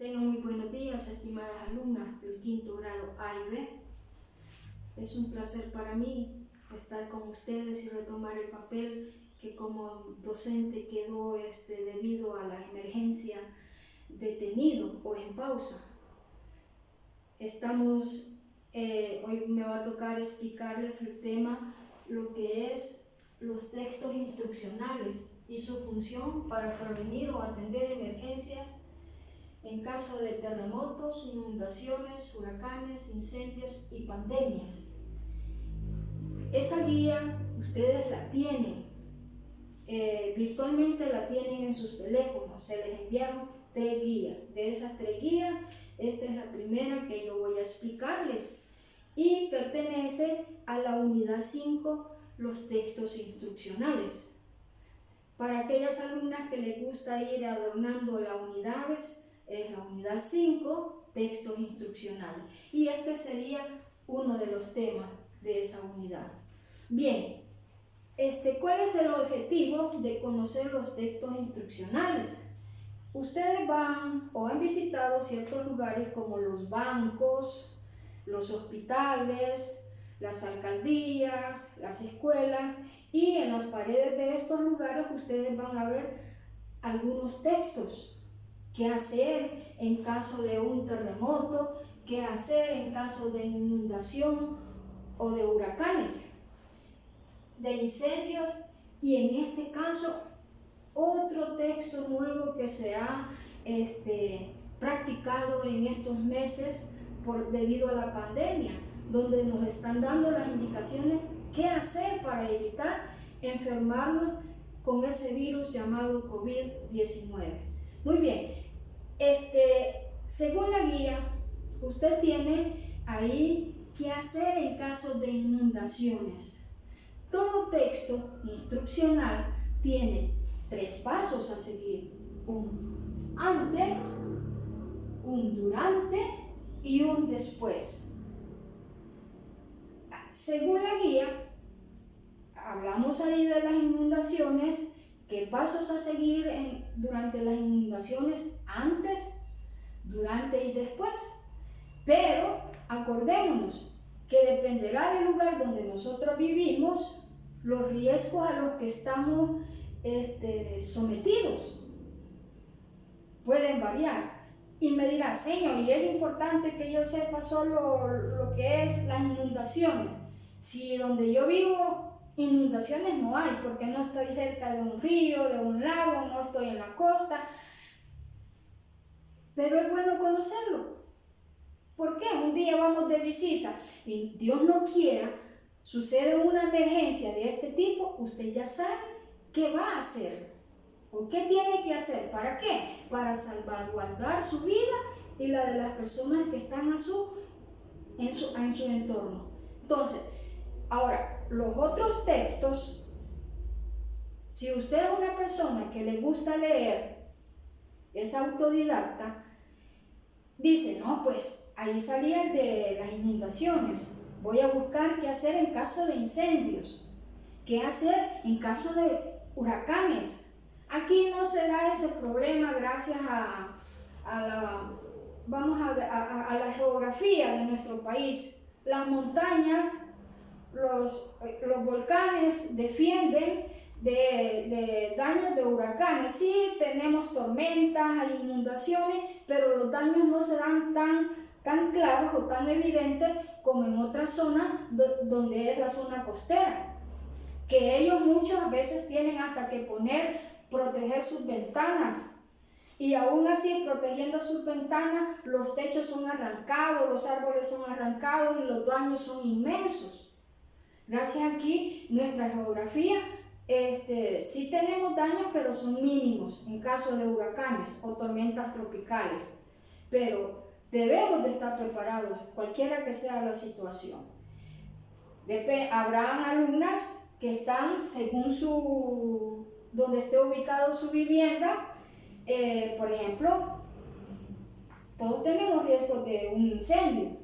Tengan muy buenos días, estimadas alumnas del quinto grado A y B. Es un placer para mí estar con ustedes y retomar el papel que como docente quedó debido a la emergencia detenido o en pausa. Hoy me va a tocar explicarles el tema, lo que es los textos instruccionales y su función para prevenir o atender emergencias en caso de terremotos, inundaciones, huracanes, incendios y pandemias. Esa guía ustedes la tienen, virtualmente la tienen en sus teléfonos. Se les enviaron 3 guías. De esas 3 guías, esta es la primera que yo voy a explicarles y pertenece a la unidad 5, los textos instruccionales. Para aquellas alumnas que les gusta ir adornando las unidades, es la unidad 5, textos instruccionales. Y este sería uno de los temas de esa unidad. Bien, ¿cuál es el objetivo de conocer los textos instruccionales? Ustedes van o han visitado ciertos lugares como los bancos, los hospitales, las alcaldías, las escuelas, y en las paredes de estos lugares ustedes van a ver algunos textos. ¿Qué hacer en caso de un terremoto? ¿Qué hacer en caso de inundación o de huracanes? De incendios, y en este caso otro texto nuevo que se ha practicado en estos meses debido a la pandemia, donde nos están dando las indicaciones qué hacer para evitar enfermarnos con ese virus llamado COVID-19. Muy bien, según la guía, usted tiene ahí qué hacer en caso de inundaciones. Todo texto instruccional tiene 3 pasos a seguir: un antes, un durante y un después. Según la guía, hablamos ahí de las inundaciones, qué pasos a seguir durante las inundaciones, antes, durante y después. Pero acordémonos que dependerá del lugar donde nosotros vivimos, los riesgos a los que estamos sometidos pueden variar. Y me dirá, señor, y es importante que yo sepa solo lo que es las inundaciones. Si donde yo vivo inundaciones no hay, porque no estoy cerca de un río, de un lago, no estoy en la costa. Pero es bueno conocerlo. ¿Por qué? Un día vamos de visita y Dios no quiera, sucede una emergencia de este tipo, usted ya sabe qué va a hacer o qué tiene que hacer. ¿Para qué? Para salvaguardar su vida y la de las personas que están en su entorno. Entonces, ahora, los otros textos, si usted es una persona que le gusta leer, es autodidacta, dice, no, pues ahí salía el de las inundaciones. Voy a buscar qué hacer en caso de incendios, qué hacer en caso de huracanes. Aquí no se da ese problema gracias a la geografía de nuestro país. Las montañas, los volcanes defienden de daños de huracanes. Sí, tenemos tormentas, hay inundaciones, pero los daños no se dan tan claros o tan evidentes como en otras zonas donde es la zona costera, que ellos muchas veces tienen hasta que proteger sus ventanas, y aún así, protegiendo sus ventanas, los techos son arrancados, los árboles son arrancados y los daños son inmensos. Gracias aquí, nuestra geografía, sí tenemos daños, pero son mínimos en caso de huracanes o tormentas tropicales. Pero debemos de estar preparados, cualquiera que sea la situación. Habrán alumnas que están según donde esté ubicado su vivienda. Por ejemplo, todos tenemos riesgo de un incendio.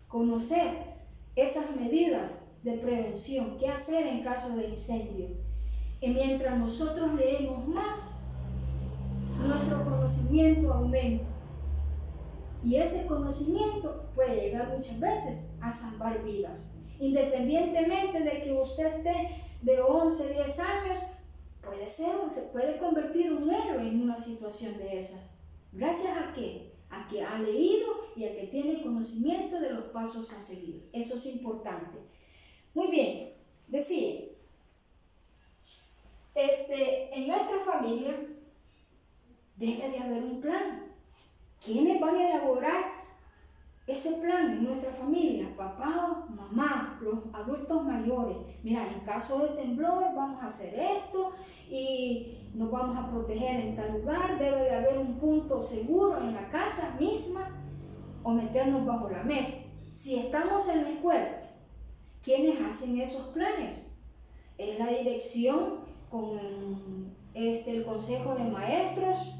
Conocer esas medidas de prevención, qué hacer en caso de incendio. Y mientras nosotros leemos más, nuestro conocimiento aumenta. Y ese conocimiento puede llegar muchas veces a salvar vidas. Independientemente de que usted esté de 11, 10 años, se puede convertir en un héroe en una situación de esas. ¿Gracias a qué? A que ha leído y a que tiene conocimiento de los pasos a seguir. Eso es importante. Muy bien, decía, en nuestra familia debe de haber un plan. ¿Quiénes van a elaborar ese plan en nuestra familia? Papá, mamá, los adultos mayores. Mira, en caso de temblor vamos a hacer esto y nos vamos a proteger en tal lugar. Debe de haber un punto seguro en la casa misma o meternos bajo la mesa. Si estamos en la escuela, ¿quiénes hacen esos planes? Es la dirección con el consejo de maestros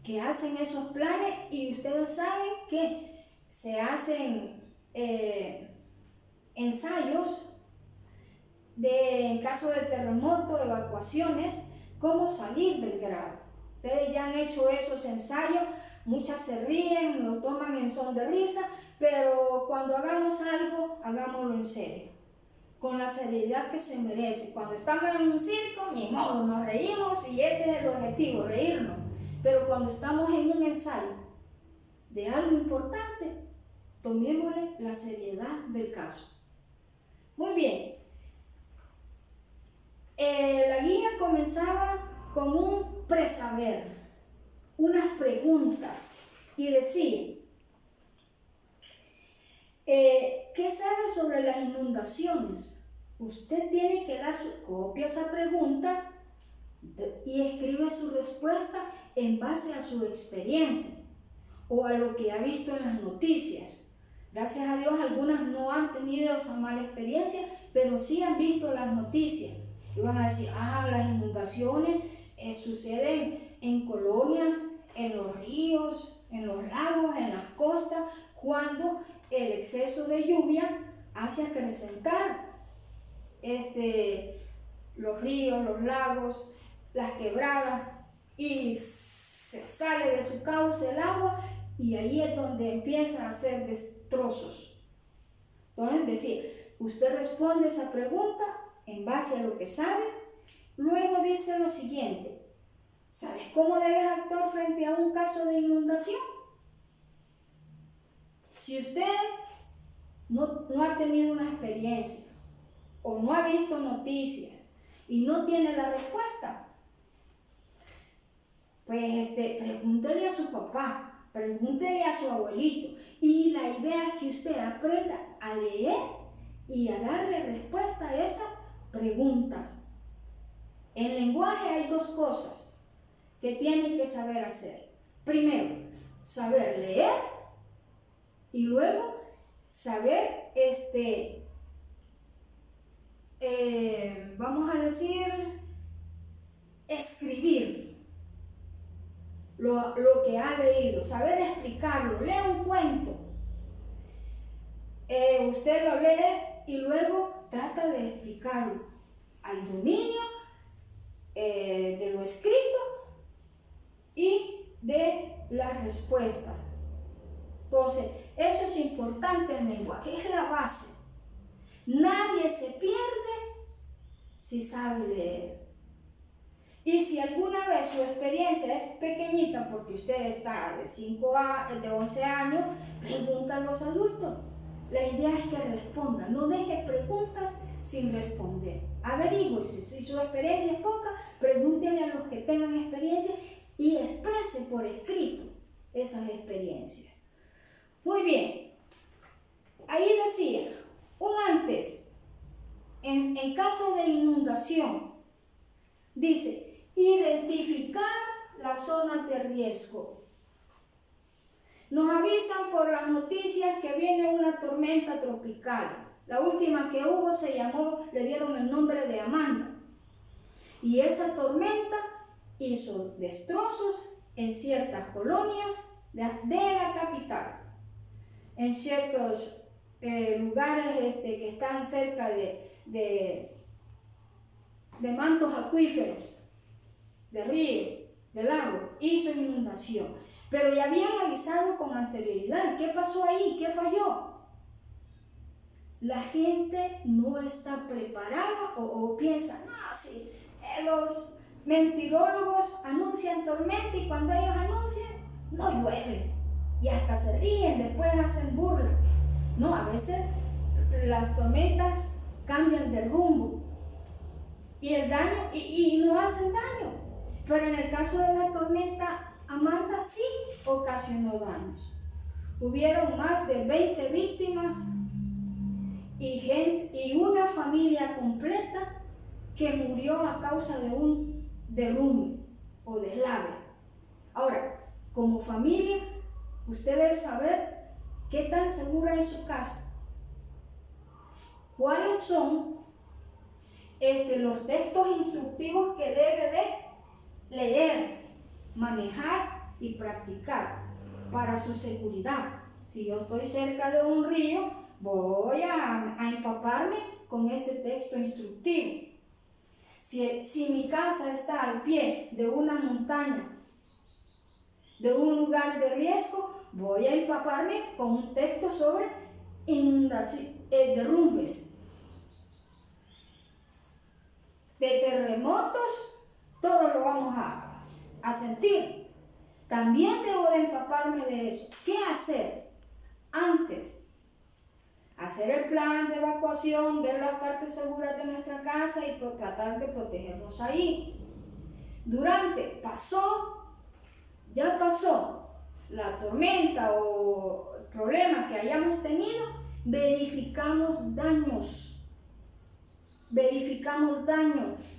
que hacen esos planes, y ustedes saben que se hacen ensayos en caso de terremoto, evacuaciones, cómo salir del grado. Ustedes ya han hecho esos ensayos, muchas se ríen, lo toman en son de risa, pero cuando hagamos algo, hagámoslo en serio, con la seriedad que se merece. Cuando estamos en un circo, ni modo, nos reímos y ese es el objetivo, reírnos. Pero cuando estamos en un ensayo de algo importante, tomémosle la seriedad del caso. Muy bien. La guía comenzaba con un presaber, unas preguntas, y decía, ¿qué sabe sobre las inundaciones? Usted tiene que dar su copia a esa pregunta y escribe su respuesta en base a su experiencia o a lo que ha visto en las noticias. Gracias a Dios algunas no han tenido esa mala experiencia, pero sí han visto las noticias y van a decir, las inundaciones suceden en colonias, en los ríos, en los lagos, en las costas, cuando el exceso de lluvia hace acrecentar los ríos, los lagos, las quebradas, y se sale de su cauce el agua, y ahí es donde empiezan a hacer destrozos. Entonces, decir, usted responde esa pregunta en base a lo que sabe. Luego dice lo siguiente, ¿sabes cómo debes actuar frente a un caso de inundación? Si usted no ha tenido una experiencia o no ha visto noticias y no tiene la respuesta, pues pregúntele a su papá, pregúntele a su abuelito, y la idea es que usted aprenda a leer y a darle respuesta a esas preguntas. En lenguaje hay dos cosas que tiene que saber hacer. Primero, saber leer, y luego saber vamos a decir, escribir lo que ha leído, saber explicarlo. Lee un cuento, usted lo lee y luego trata de explicarlo. Hay dominio de lo escrito y de la respuesta. Entonces, eso es importante en el lenguaje, es la base. Nadie se pierde si sabe leer. Y si alguna vez su experiencia es pequeñita, porque usted está de 11 años, pregunta a los adultos. La idea es que respondan, no deje preguntas sin responder. Averigüe, si su experiencia es poca, pregúntenle a los que tengan experiencia y exprese por escrito esas experiencias. Muy bien, ahí decía, un antes, en caso de inundación, dice, identificar la zona de riesgo. Nos avisan por las noticias que viene una tormenta tropical. La última que hubo le dieron el nombre de Amanda. Y esa tormenta hizo destrozos en ciertas colonias de la capital, en ciertos lugares que están cerca de mantos acuíferos, de ríos, de lagos, hizo inundación. pero ya habían avisado con anterioridad. ¿Qué pasó ahí? ¿Qué falló? La gente no está preparada o piensa, no, sí, los mentirólogos anuncian tormenta y cuando ellos anuncian, no llueve. Y hasta se ríen, después hacen burla. No, a veces las tormentas cambian de rumbo y el daño, y no hacen daño. Pero en el caso de la tormenta Amanda sí ocasionó daños. Hubieron más de 20 víctimas y una familia completa que murió a causa de un derrumbe o deslave. Ahora, como familia, usted debe saber qué tan segura es su casa. ¿Cuáles son los textos instructivos que debe de leer, manejar y practicar para su seguridad? Si yo estoy cerca de un río, voy a empaparme con este texto instructivo. Si mi casa está al pie de una montaña, de un lugar de riesgo, voy a empaparme con un texto sobre derrumbes, de terremotos, todo lo vamos a sentir. También debo de empaparme de eso. ¿Qué hacer antes? Hacer el plan de evacuación, ver las partes seguras de nuestra casa y tratar de protegernos ahí. Durante, ya pasó la tormenta o el problema que hayamos tenido, verificamos daños.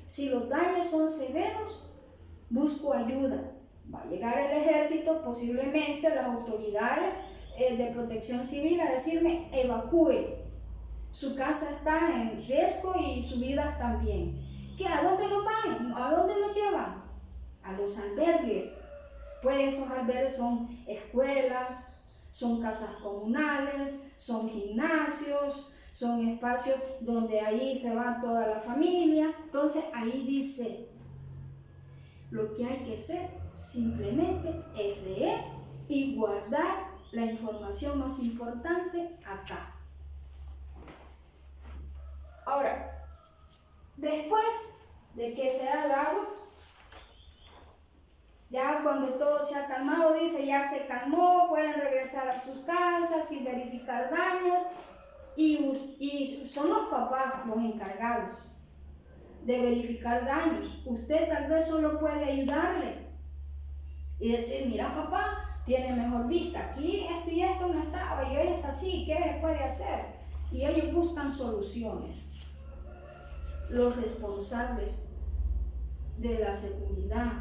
Si los daños son severos, busco ayuda. Va a llegar el ejército, posiblemente las autoridades de protección civil a decirme evacúe. Su casa está en riesgo y su vida también. ¿A dónde lo van? ¿A dónde lo llevan? A los albergues. Pues esos albergues son escuelas, son casas comunales, son gimnasios, son espacios donde ahí se va toda la familia. Entonces ahí dice, lo que hay que hacer simplemente es leer y guardar la información más importante acá. Ahora, después de que se ha dado, ya cuando todo se ha calmado, dice, ya se calmó, pueden regresar a sus casas y verificar daños, y son los papás los encargados de verificar daños. Usted tal vez solo puede ayudarle y decir, mira papá, tiene mejor vista, aquí esto y esto no estaba y hoy está así, ¿qué se puede hacer? Y ellos buscan soluciones. Los responsables de la seguridad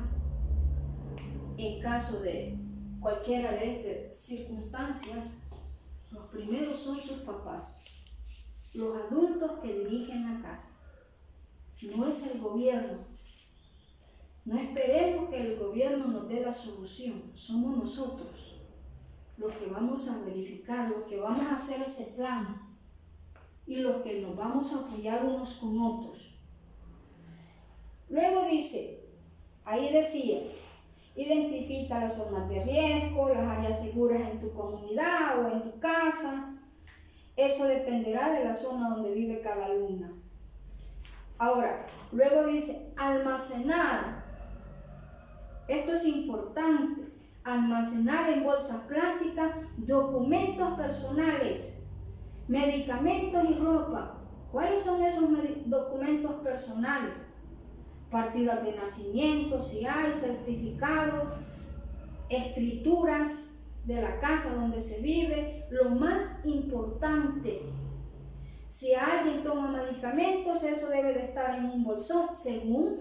en caso de cualquiera de estas circunstancias, los primeros son sus papás, los adultos que dirigen la casa. No es el gobierno. No esperemos que el gobierno nos dé la solución. Somos nosotros los que vamos a verificar, los que vamos a hacer ese plan y los que nos vamos a apoyar unos con otros. Luego dice, ahí decía, identifica las zonas de riesgo, las áreas seguras en tu comunidad o en tu casa. Eso dependerá de la zona donde vive cada alumna. Ahora, luego dice, almacenar. Esto es importante. Almacenar en bolsas plásticas documentos personales, medicamentos y ropa. ¿Cuáles son esos documentos personales? Partidas de nacimiento, si hay, certificados, escrituras de la casa donde se vive. Lo más importante, si alguien toma medicamentos, eso debe de estar en un bolsón, según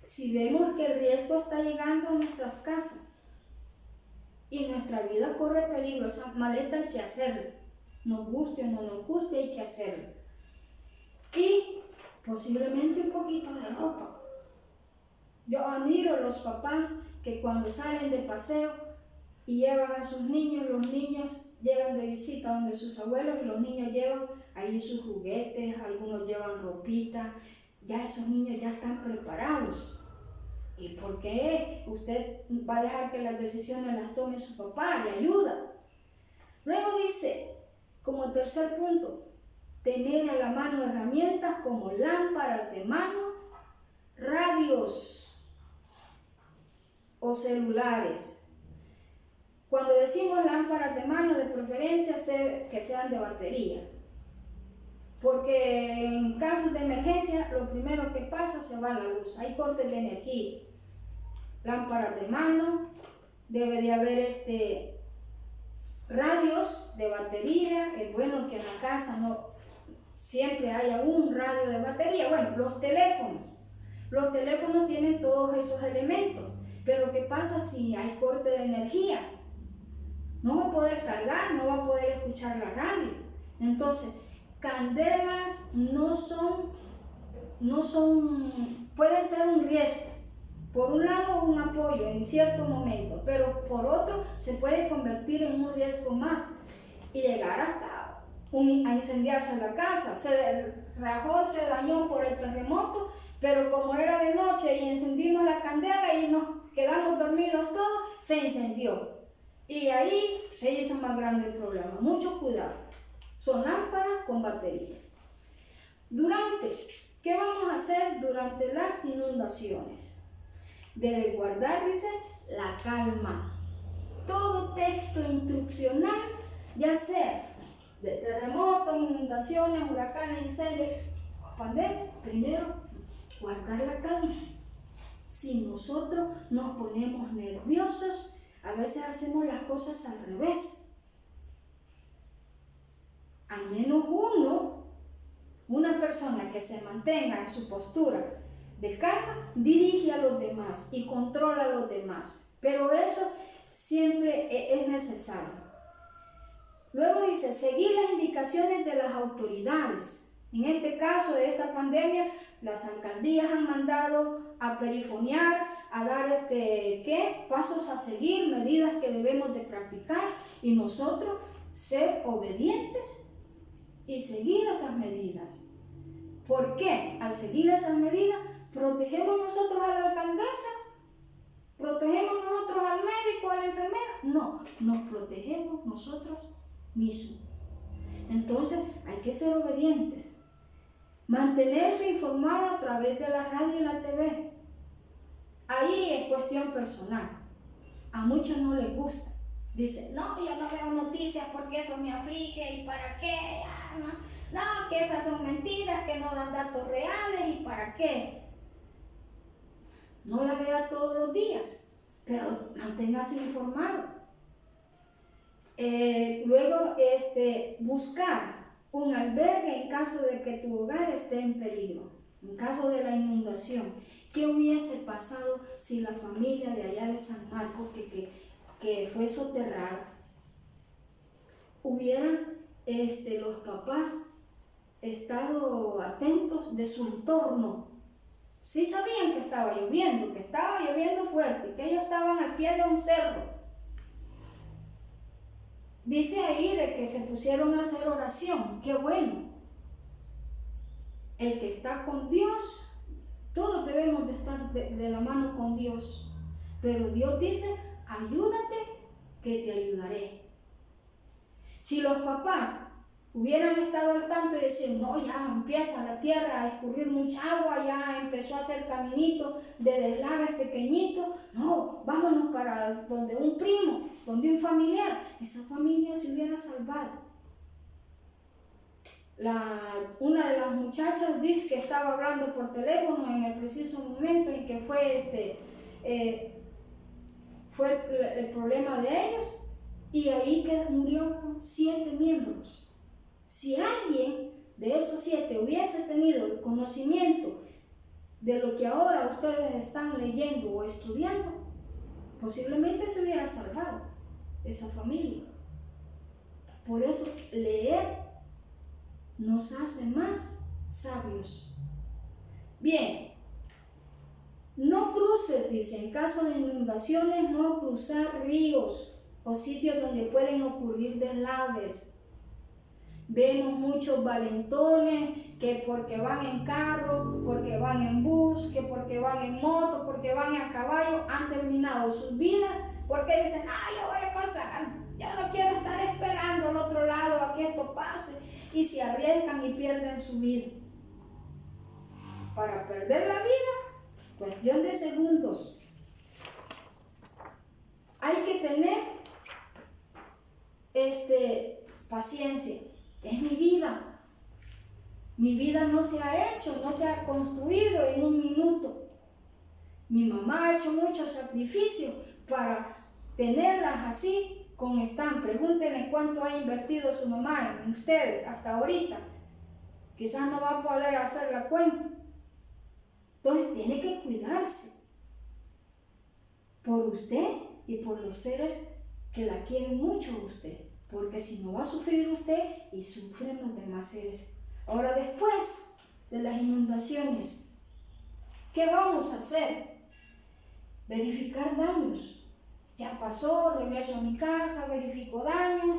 si vemos que el riesgo está llegando a nuestras casas y nuestra vida corre peligro. Esa maleta hay que hacerlo, nos guste o no nos guste, hay que hacerlo. Y posiblemente un poquito de ropa. Yo admiro a los papás que cuando salen de paseo y llevan a sus niños, los niños llegan de visita donde sus abuelos y los niños llevan ahí sus juguetes, algunos llevan ropita. Ya esos niños ya están preparados. ¿Y por qué usted va a dejar que las decisiones las tome su papá? Le ayuda. Luego dice, como tercer punto, tener a la mano herramientas como lámparas de mano, radios o celulares. Cuando decimos lámparas de mano, de preferencia que sean de batería, porque en casos de emergencia lo primero que pasa se va la luz, hay cortes de energía. Lámparas de mano, debe de haber radios de batería. Es bueno que en la casa no siempre haya un radio de batería. Bueno, los teléfonos tienen todos esos elementos, pero ¿qué pasa si hay corte de energía? No va a poder cargar, no va a poder escuchar la radio. Entonces, candelas pueden ser un riesgo. Por un lado, un apoyo en cierto momento, pero por otro, se puede convertir en un riesgo más y llegar hasta a incendiarse la casa. Se rajó, se dañó por el terremoto, pero como era de noche y encendimos la candela y nos quedamos dormidos todos, se incendió. Y ahí se hizo más grande el problema. Mucho cuidado. Son lámparas con batería. ¿Qué vamos a hacer durante las inundaciones? Debe guardar, dice, la calma. Todo texto instruccional, ya sea de terremotos, inundaciones, huracanes, incendios, pandemia, primero guardar la calma. Si nosotros nos ponemos nerviosos, a veces hacemos las cosas al revés. Al menos una persona que se mantenga en su postura de calma, dirige a los demás y controla a los demás. Pero eso siempre es necesario. Luego dice, seguir las indicaciones de las autoridades. En este caso de esta pandemia, las alcaldías han mandado a perifonear, a dar pasos a seguir, medidas que debemos de practicar, y nosotros ser obedientes y seguir esas medidas. ¿Por qué? Al seguir esas medidas, ¿protegemos nosotros a la alcaldesa? ¿Protegemos nosotros al médico, a la enfermera? No, nos protegemos nosotros mismos. Entonces hay que ser obedientes. Mantenerse informado a través de la radio y la TV. Ahí es cuestión personal. A muchos no les gusta. Dicen, no, yo no veo noticias porque eso me aflige, ¿y para qué? No, que esas son mentiras, que no dan datos reales, ¿y para qué? No la vea todos los días, pero manténgase informado. Luego, buscar un albergue en caso de que tu hogar esté en peligro, en caso de la inundación. ¿Qué hubiese pasado si la familia de allá de San Marcos, que fue soterrada, hubieran los papás estado atentos de su entorno? Sí sabían que estaba lloviendo fuerte, que ellos estaban al pie de un cerro. Dice ahí de que se pusieron a hacer oración. ¡Qué bueno! El que está con Dios, todos debemos de estar de la mano con Dios. Pero Dios dice, ayúdate que te ayudaré. Si los papás hubieran estado al tanto y decir, no, ya empieza la tierra a escurrir mucha agua, ya empezó a hacer caminitos de deslaves pequeñitos, no, vámonos para donde un primo, donde un familiar, esa familia se hubiera salvado. Una de las muchachas dice que estaba hablando por teléfono en el preciso momento en que fue el problema de ellos, y ahí murieron 7 miembros. Si alguien de esos 7 hubiese tenido el conocimiento de lo que ahora ustedes están leyendo o estudiando, posiblemente se hubiera salvado esa familia. Por eso leer nos hace más sabios. Bien, no cruces, dice, en caso de inundaciones, no cruzar ríos o sitios donde pueden ocurrir deslaves. Vemos muchos valentones que porque van en carro, porque van en bus, que porque van en moto, porque van a caballo, han terminado sus vidas porque dicen, yo voy a pasar, ya no quiero estar esperando al otro lado a que esto pase, y se arriesgan y pierden su vida. Para perder la vida, cuestión de segundos. Hay que tener paciencia. Es mi vida. Mi vida no se ha hecho, no se ha construido en un minuto. Mi mamá ha hecho mucho sacrificio para tenerlas así como están. Pregúntenle cuánto ha invertido su mamá en ustedes hasta ahorita. Quizás no va a poder hacer la cuenta. Entonces tiene que cuidarse por usted y por los seres que la quieren mucho a usted. Porque si no va a sufrir usted y sufren los demás seres. Ahora, después de las inundaciones, ¿qué vamos a hacer? Verificar daños. Ya pasó, regreso a mi casa, verifico daños.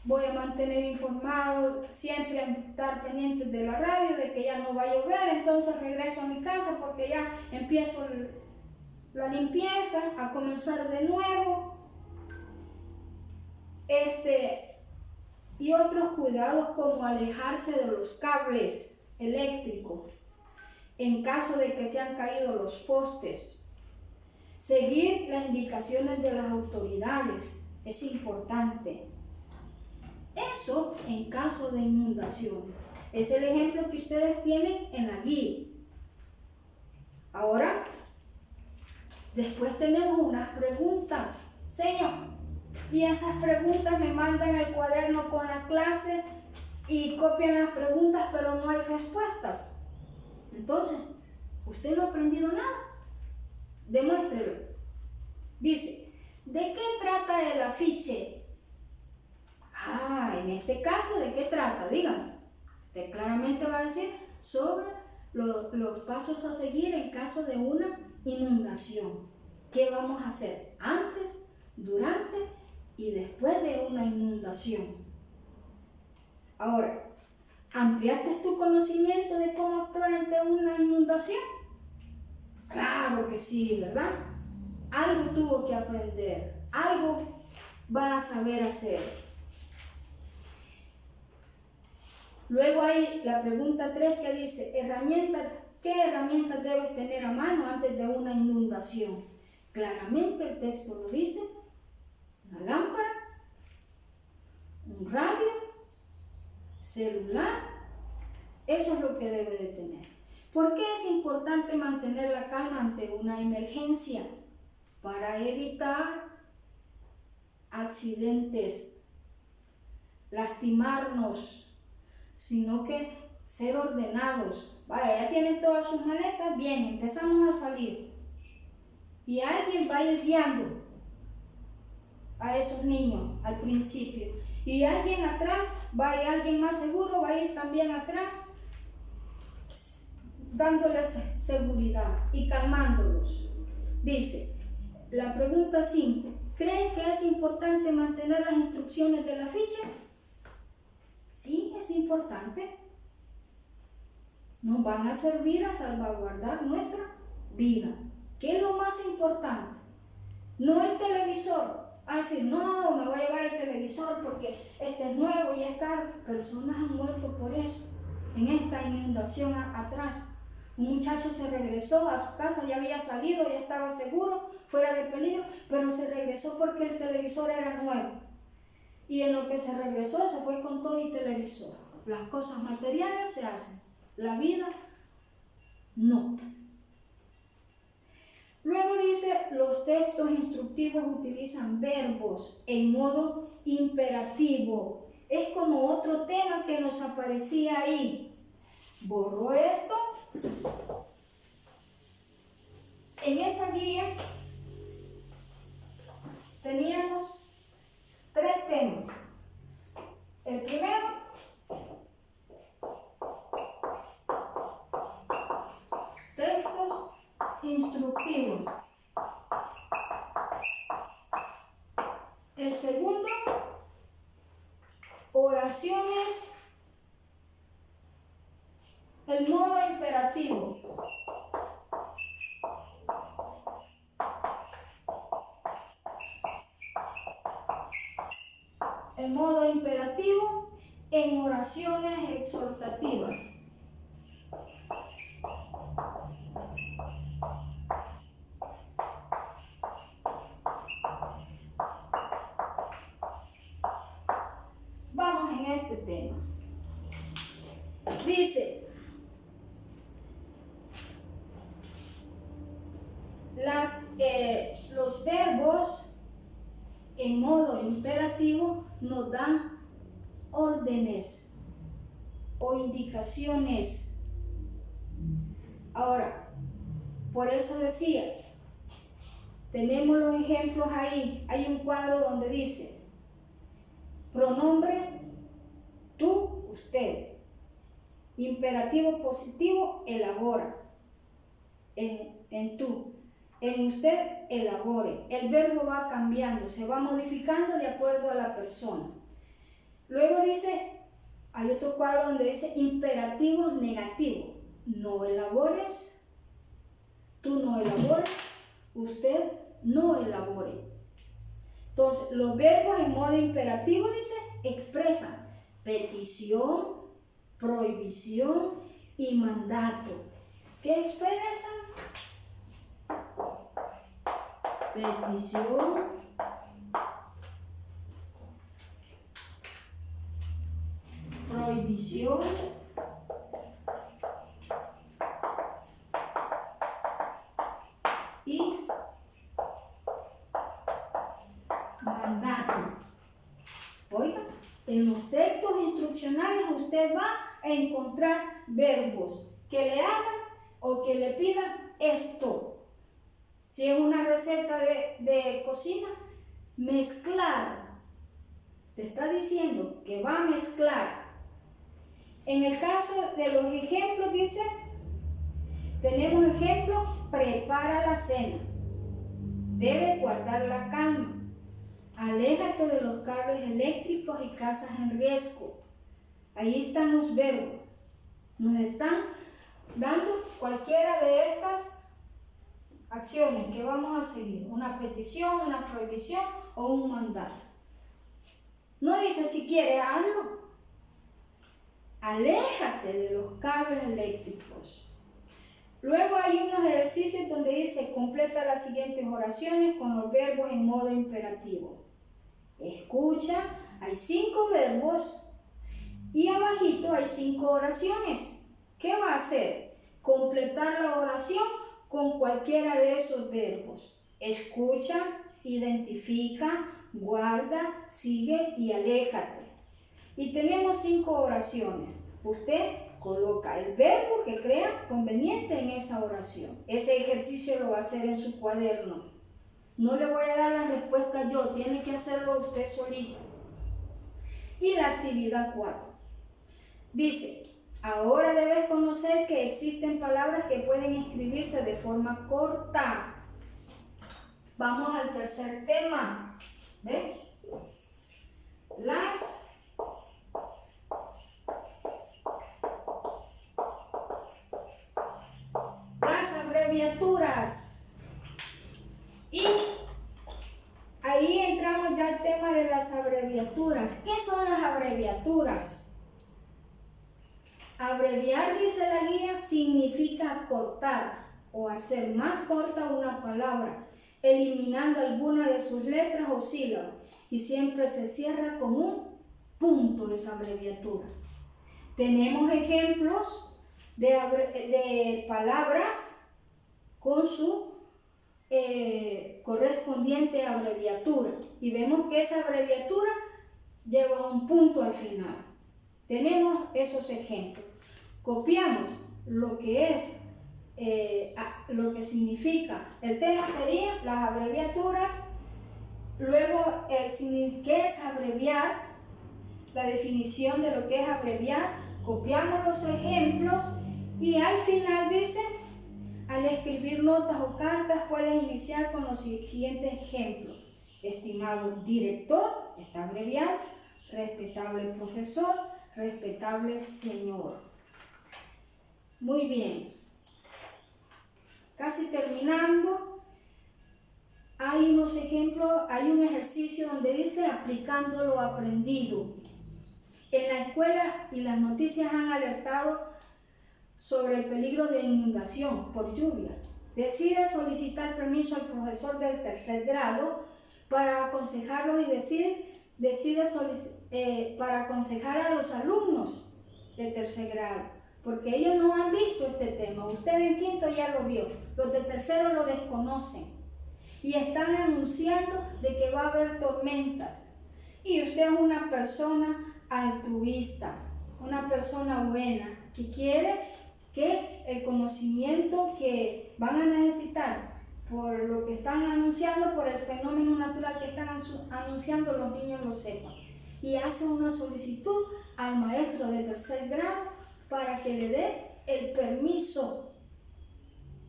Voy a mantener informado, siempre estar pendientes de la radio, de que ya no va a llover. Entonces regreso a mi casa porque ya empiezo la limpieza, a comenzar de nuevo. Y otros cuidados como alejarse de los cables eléctricos en caso de que se han caído los postes. Seguir las indicaciones de las autoridades es importante. Eso en caso de inundación. Es el ejemplo que ustedes tienen en la guía. Ahora, después tenemos unas preguntas. Señor, y esas preguntas me mandan el cuaderno con la clase y copian las preguntas, pero no hay respuestas. Entonces, usted no ha aprendido nada. Demuéstrelo. Dice, ¿de qué trata el afiche? En este caso, ¿de qué trata? Dígame. Usted claramente va a decir sobre los pasos a seguir en caso de una inundación. ¿Qué vamos a hacer antes, durante y después de una inundación? Ahora, ¿ampliaste tu conocimiento de cómo actuar ante una inundación? Claro que sí, ¿verdad? Algo tuvo que aprender, algo va a saber hacer. Luego hay la pregunta 3 que dice, ¿qué herramientas debes tener a mano antes de una inundación? Claramente el texto lo dice, una lámpara, un radio, celular, eso es lo que debe de tener. ¿Por qué es importante mantener la calma ante una emergencia? Para evitar accidentes, lastimarnos, sino que ser ordenados. Vaya, ya tienen todas sus maletas, bien, empezamos a salir. Y alguien va a ir guiando a esos niños al principio. Y alguien atrás, alguien más seguro, va a ir también atrás, dándoles seguridad y calmándolos. Dice, la pregunta 5, ¿creen que es importante mantener las instrucciones del afiche? Sí, es importante. Nos van a servir a salvaguardar nuestra vida. ¿Qué es lo más importante? No el televisor. No, me voy a llevar el televisor porque este es nuevo y es caro. Personas han muerto por eso. En esta inundación atrás. Un muchacho se regresó a su casa, ya había salido, ya estaba seguro, fuera de peligro, pero se regresó porque el televisor era nuevo. Y en lo que se regresó, se fue con todo y televisor. Las cosas materiales se hacen, la vida no. Luego dice, los textos instructivos utilizan verbos en modo imperativo. Es como otro tema que nos aparecía ahí. Borro esto. En esa guía teníamos 3 temas. El primero, textos instructivos. El segundo, oración oraciones, el modo imperativo. El modo imperativo en oraciones exhortativas. Vamos en este tema. Dice, los verbos en modo imperativo nos dan órdenes o indicaciones. Ahora, por eso decía, tenemos los ejemplos ahí. Hay un cuadro donde dice pronombre tú, usted. Imperativo positivo, elabora. En tú. En usted, elabore. El verbo va cambiando, se va modificando de acuerdo a la persona. Luego dice, hay otro cuadro donde dice imperativo negativo. No elabores, tú no elabores, usted no elabore. Entonces, los verbos en modo imperativo, dice, expresan petición, prohibición y mandato. ¿Qué expresan? Petición, prohibición y mandato. Oiga, en los textos instruccionales usted va a encontrar verbos que le hagan o que le pidan esto. Si es una receta de cocina, mezclar. Le está diciendo que va a mezclar. En el caso de los ejemplos, dice, tenemos ejemplo, prepara la cena. Debe guardar la calma. Aléjate de los cables eléctricos y casas en riesgo. Ahí están los verbos. Nos están dando cualquiera de estas acciones que vamos a seguir. Una petición, una prohibición o un mandato. No dice si quieres hazlo. Aléjate de los cables eléctricos. Luego hay unos ejercicios donde dice completa las siguientes oraciones con los verbos en modo imperativo. Escucha, hay 5 verbos y abajito hay 5 oraciones. ¿Qué va a hacer? Completar la oración con cualquiera de esos verbos. Escucha, identifica, guarda, sigue y aléjate. Y tenemos 5 oraciones. Usted coloca el verbo que crea conveniente en esa oración. Ese ejercicio lo va a hacer en su cuaderno. No le voy a dar la respuesta yo, tiene que hacerlo usted solito. Y la actividad 4. Dice, ahora debes conocer que existen palabras que pueden escribirse de forma corta. Vamos al tercer tema. ¿Ve? Las abreviaturas. Y ahí entramos ya al tema de las abreviaturas. ¿Qué son las abreviaturas? Abreviar, dice la guía, significa cortar o hacer más corta una palabra, eliminando alguna de sus letras o sílabas, y siempre se cierra con un punto esa abreviatura. Tenemos ejemplos de palabras con su correspondiente abreviatura, y vemos que esa abreviatura lleva un punto al final. Tenemos esos ejemplos. Copiamos lo que es, lo que significa. El tema sería las abreviaturas. Luego, ¿qué es abreviar? La definición de lo que es abreviar. Copiamos los ejemplos y al final dice, al escribir notas o cartas puedes iniciar con los siguientes ejemplos. Estimado director, está abreviado. respetable profesor, respetable señor. Muy bien. Casi terminando, hay unos ejemplos, hay un ejercicio donde dice aplicando lo aprendido. En la escuela y las noticias han alertado sobre el peligro de inundación por lluvia. Decide solicitar permiso al profesor del tercer grado para aconsejarlo y decide para aconsejar a los alumnos de tercer grado, porque ellos no han visto este tema. Usted en quinto ya lo vio, los de tercero lo desconocen y están anunciando de que va a haber tormentas. Y usted es una persona altruista, una persona buena, que quiere que el conocimiento que van a necesitar por lo que están anunciando, por el fenómeno natural que están anunciando, los niños lo sepan. Y hace una solicitud al maestro de tercer grado para que le dé el permiso.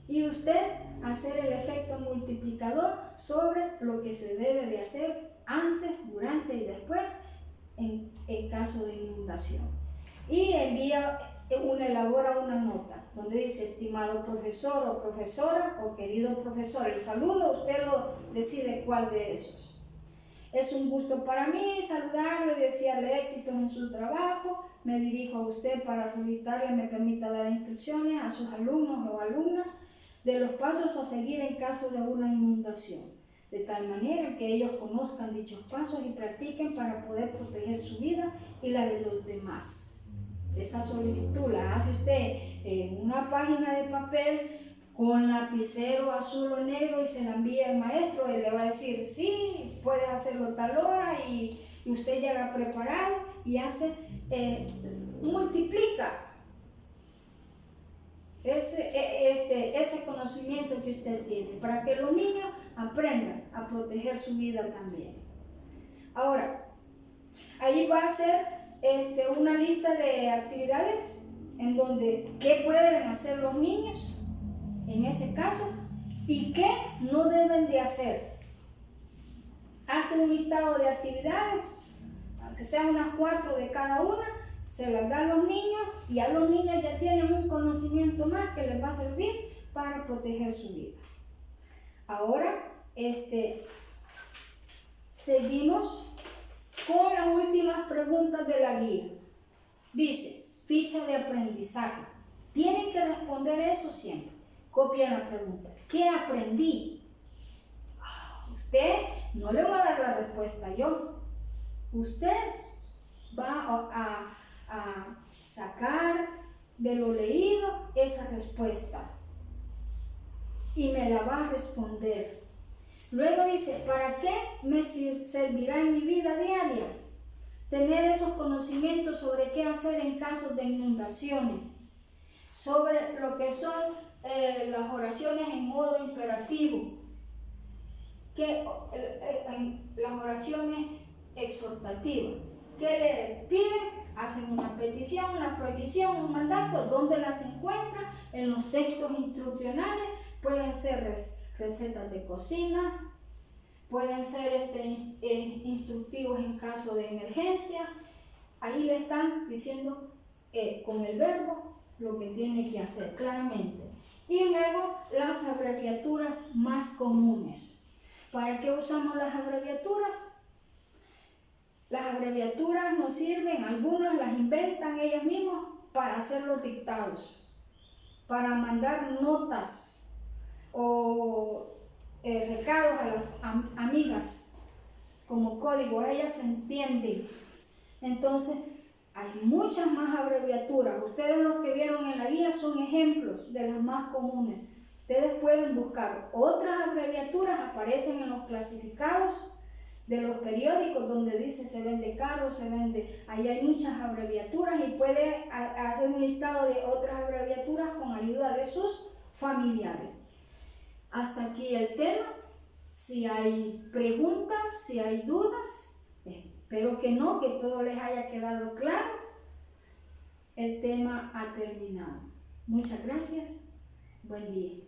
Y usted hacer el efecto multiplicador sobre lo que se debe de hacer antes, durante y después en caso de inundación. Y elabora una nota donde dice estimado profesor o profesora o querido profesor. El saludo usted lo decide cuál de esos. Es un gusto para mí saludarle y desearle éxitos en su trabajo. Me dirijo a usted para solicitarle me permita dar instrucciones a sus alumnos o alumnas de los pasos a seguir en caso de una inundación, de tal manera que ellos conozcan dichos pasos y practiquen para poder proteger su vida y la de los demás. Esa solicitud la hace usted en una página de papel con lapicero azul o negro y se la envía al maestro. Él le va a decir, sí, puedes hacerlo tal hora y usted llega preparado y multiplica ese conocimiento que usted tiene para que los niños aprendan a proteger su vida también. Ahora, ahí va a ser una lista de actividades en donde qué pueden hacer los niños en ese caso y qué no deben de hacer. Hace un listado de actividades, aunque sean unas 4 de cada una, se las da a los niños y a los niños ya tienen un conocimiento más que les va a servir para proteger su vida. Ahora, seguimos con las últimas preguntas de la guía. Dice, ficha de aprendizaje. Tienen que responder eso siempre. Copia la pregunta. ¿Qué aprendí? Usted no le va a dar la respuesta yo. Usted va a sacar de lo leído esa respuesta y me la va a responder. Luego dice, ¿para qué me servirá en mi vida diaria? Tener esos conocimientos sobre qué hacer en casos de inundaciones, sobre lo que son las oraciones en modo imperativo, las oraciones exhortativas, que le piden, hacen una petición, una prohibición, un mandato, ¿dónde las encuentra? En los textos instruccionales. Pueden ser recetas de cocina, pueden ser instructivos en caso de emergencia. Ahí le están diciendo con el verbo lo que tiene que hacer claramente. Y luego las abreviaturas más comunes. ¿Para qué usamos las abreviaturas? Las abreviaturas nos sirven, algunos las inventan ellos mismos para hacer los dictados, para mandar notas o recados a las amigas como código, ellas se entienden. Entonces, hay muchas más abreviaturas. Ustedes los que vieron en la guía son ejemplos de las más comunes. Ustedes pueden buscar otras abreviaturas, aparecen en los clasificados de los periódicos donde dice se vende caro, se vende, ahí hay muchas abreviaturas y puede hacer un listado de otras abreviaturas con ayuda de sus familiares. Hasta aquí el tema. Si hay preguntas, si hay dudas, espero que no, que todo les haya quedado claro. El tema ha terminado. Muchas gracias. Buen día.